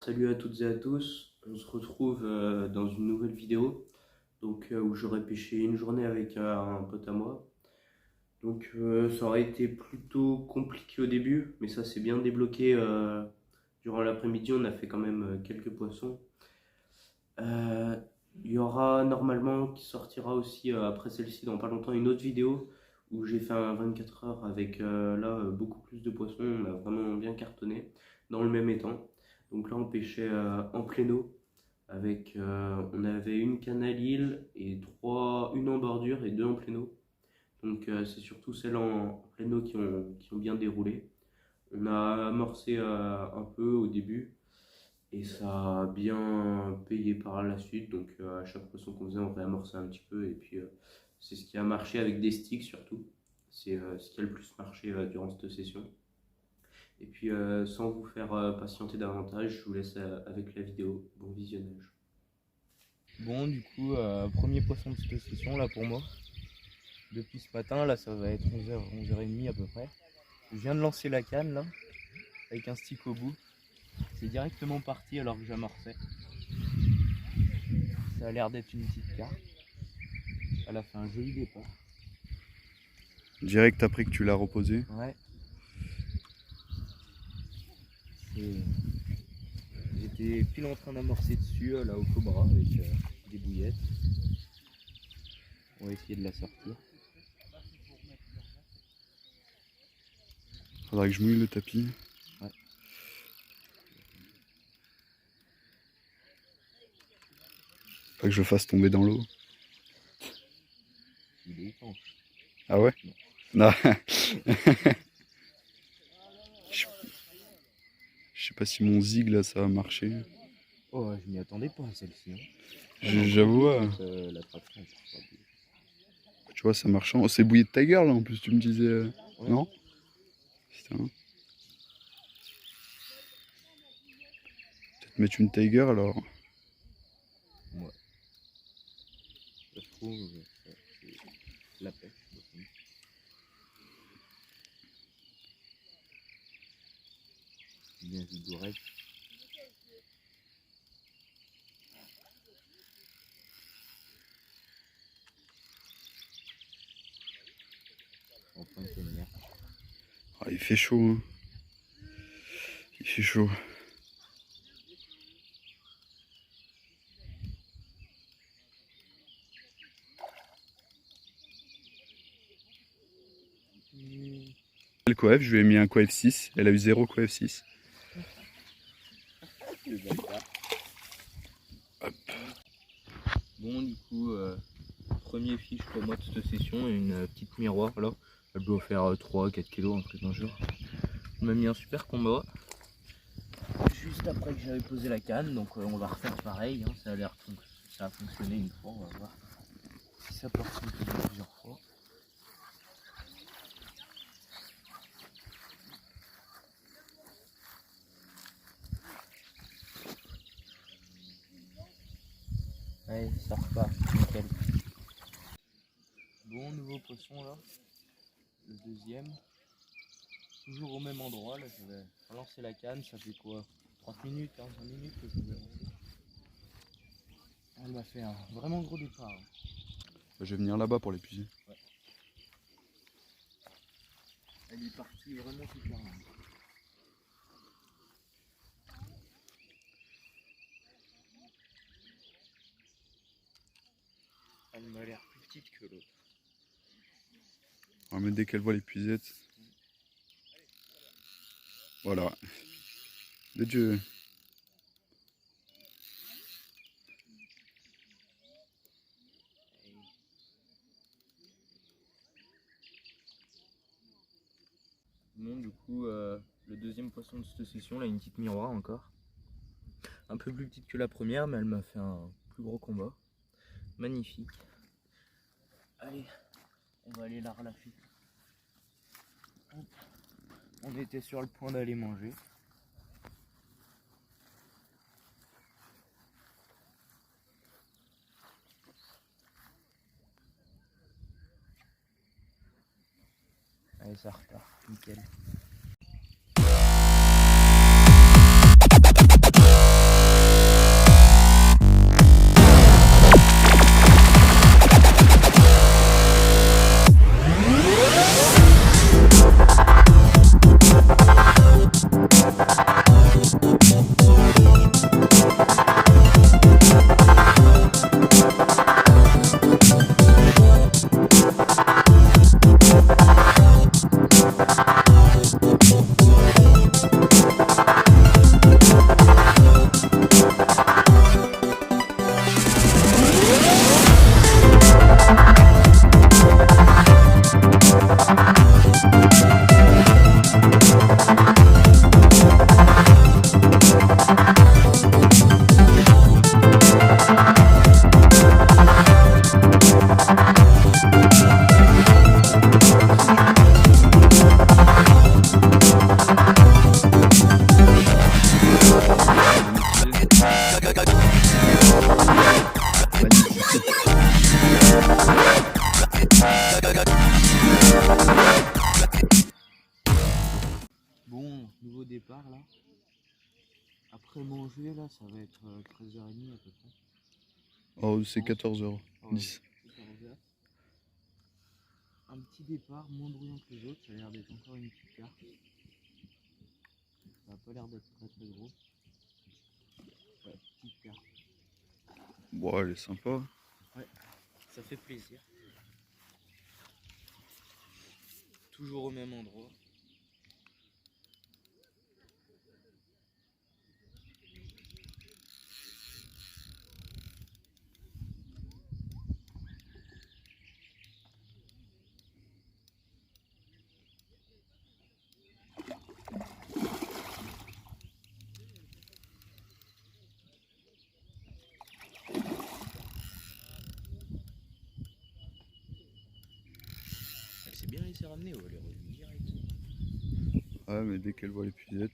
Salut à toutes et à tous, on se retrouve dans une nouvelle vidéo où j'aurais pêché une journée avec un pote à moi. Ça aurait été plutôt compliqué au début, mais ça s'est bien débloqué durant l'après-midi. On a fait quand même quelques poissons. Euh, Il y aura normalement qui sortira aussi après celle-ci dans pas longtemps une autre vidéo où j'ai fait un 24 heures avec beaucoup plus de poissons. On a vraiment bien cartonné dans le même étang. Donc là on pêchait en pléno avec on avait une canne à l'île et une en bordure et deux en pléno. C'est surtout celles en pléno qui ont bien déroulé. On a amorcé un peu au début et ça a bien payé par la suite. À chaque poisson qu'on faisait, on réamorçait un petit peu. Et puis c'est ce qui a marché avec des sticks surtout. C'est ce qui a le plus marché durant cette session. Et puis sans vous faire patienter davantage, je vous laisse avec la vidéo. Bon visionnage. Bon, du coup, premier poisson de cette session là pour moi. Depuis ce matin, là ça va être 11h, 11h30 à peu près. Je viens de lancer la canne là, avec un stick au bout. C'est directement parti alors que j'amorçais. Ça a l'air d'être une petite carpe. Elle a fait un joli départ. Direct après que tu l'as reposé. Ouais. J'étais pile en train d'amorcer dessus là au cobra avec des bouillettes. On va essayer de la sortir. Faudrait que je mouille le tapis. Ouais. Pas que je le fasse tomber dans l'eau. Il est étanche. Ah ouais? Non. Je sais pas si mon zig là ça va marcher. Oh, je m'y attendais pas à celle-ci. Hein. J'avoue. La traction, Tu vois, ça marche. C'est bouillie de Tiger là en plus, tu me disais. Ouais. Non? Putain. Peut-être mettre une Tiger alors. Ouais. Je trouve c'est la pêche. Bien vigorette. En fin de tenir. Ah, il fait chaud. Hein. Il fait chaud. Le coef, je lui ai mis un coef 6. Elle a eu 0 coef 6. Hop. Bon, du coup, premier fiche pour moi de cette session, une petite miroir là. Elle doit faire 3-4 kg, un truc dans le genre. On m'a mis un super combat. Juste après que j'avais posé la canne, donc on va refaire pareil. Hein. Ça a fonctionné une fois, on va voir si ça peut fonctionner plusieurs fois. Allez, ça repart, nickel. Bon, nouveau poisson là, le deuxième. Toujours au même endroit, là je vais relancer la canne, ça fait quoi 30 minutes, hein, 20 minutes que je vais lancer. Elle m'a fait un vraiment gros départ. Hein. Je vais venir là-bas pour l'épuiser. Ouais. Elle est partie vraiment super loin. Elle m'a l'air plus petite que l'autre. Mais dès qu'elle voit l'épuisette. Voilà. De Dieu. Bon, du coup, le deuxième poisson de cette session, là, une petite miroir encore. Un peu plus petite que la première, mais elle m'a fait un plus gros combat. Magnifique. Allez, on va aller la relâcher. Hop. On était sur le point d'aller manger. Allez, ça repart, nickel. après manger là, ça va être 13h30 à peu près. Oh, c'est 14h10. Ah ouais, 14h. Un petit départ, moins bruyant que les autres, ça a l'air d'être encore une petite carte. Ça a pas l'air d'être très très gros. Ouais, petite carte. Bon, elle est sympa. Ouais, ça fait plaisir. Toujours au même endroit. Elle s'est bien laissée ramener, ou elle est revenue direct. Ouais, mais dès qu'elle voit l'épuisette.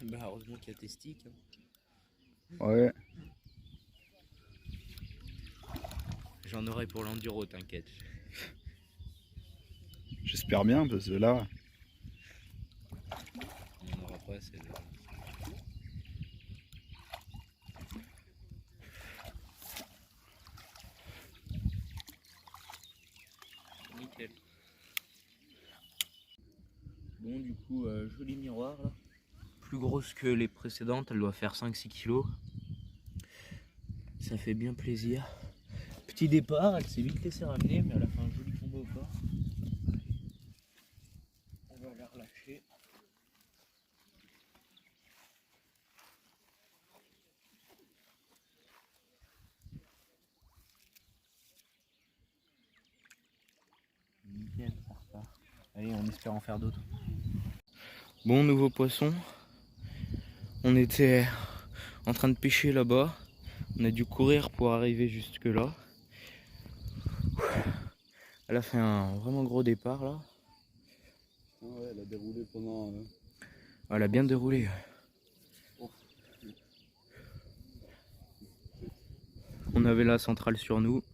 Bah heureusement qu'il y a testique. Hein. Ouais. J'en aurai pour l'enduro, t'inquiète. J'espère bien, parce que là. On n'en aura pas celle-là. Nickel. Bon du coup, joli miroir là. Plus grosse que les précédentes, elle doit faire 5-6 kg. Ça fait bien plaisir. Petit départ, elle s'est vite laissée ramener, mais elle a fait un joli combo au corps. On va la relâcher. Nickel, ça repart. Allez, on espère en faire d'autres. Bon, nouveau poisson. On était en train de pêcher là-bas. On a dû courir pour arriver jusque là. Elle a fait un vraiment gros départ là. Ouais, elle a déroulé pendant. Elle a bien déroulé. On avait la centrale sur nous.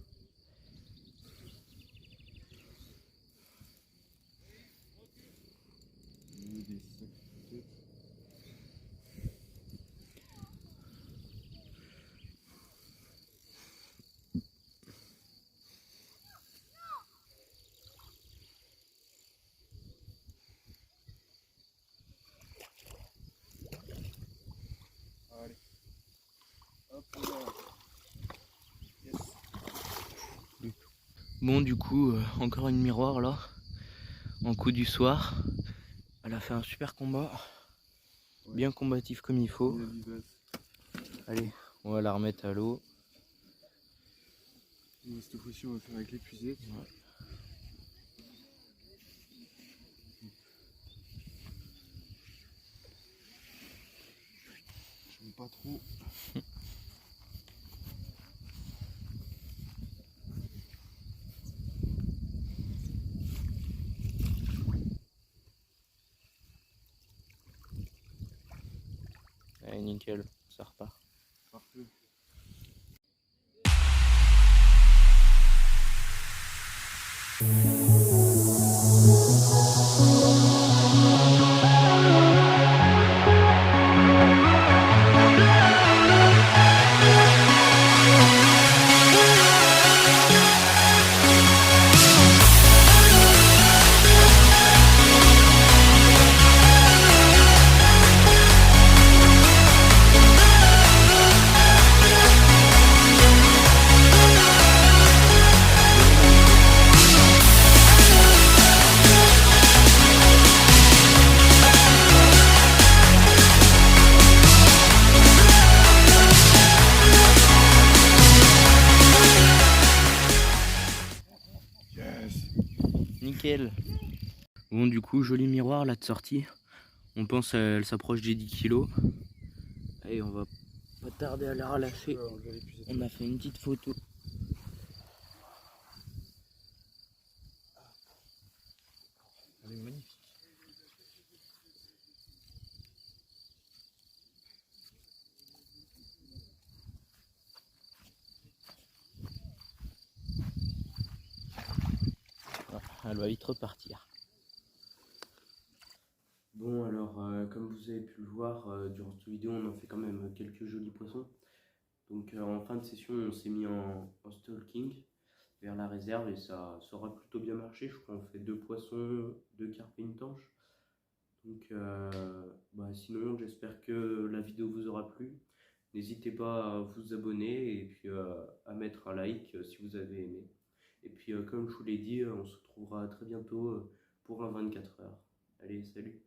Allez. Hop là. Yes. Bon du coup, encore une miroir là. En coup du soir. Elle a fait un super combat. Ouais. Bien combatif comme il faut. Allez, on va la remettre à l'eau. Cette fois-ci, on va faire avec l'épuisette. Ouais. J'aime pas trop. Allez, nickel, ça repart. Parfait. Nickel. Bon du coup, joli miroir là de sortie. On pense qu'elle s'approche des 10 kg. Allez, on va pas tarder à la relâcher. On a fait une petite photo. Elle est magnifique. Elle va vite repartir. Bon alors comme vous avez pu le voir durant cette vidéo, on en fait quand même quelques jolis poissons. Donc en fin de session on s'est mis en stalking vers la réserve et ça aura plutôt bien marché. Je crois qu'on fait 2 poissons, 2 carpes et une tanche. Donc sinon j'espère que la vidéo vous aura plu. N'hésitez pas à vous abonner et puis à mettre un like si vous avez aimé. Et puis comme je vous l'ai dit, on se retrouvera très bientôt pour un 24 heures. Allez, salut!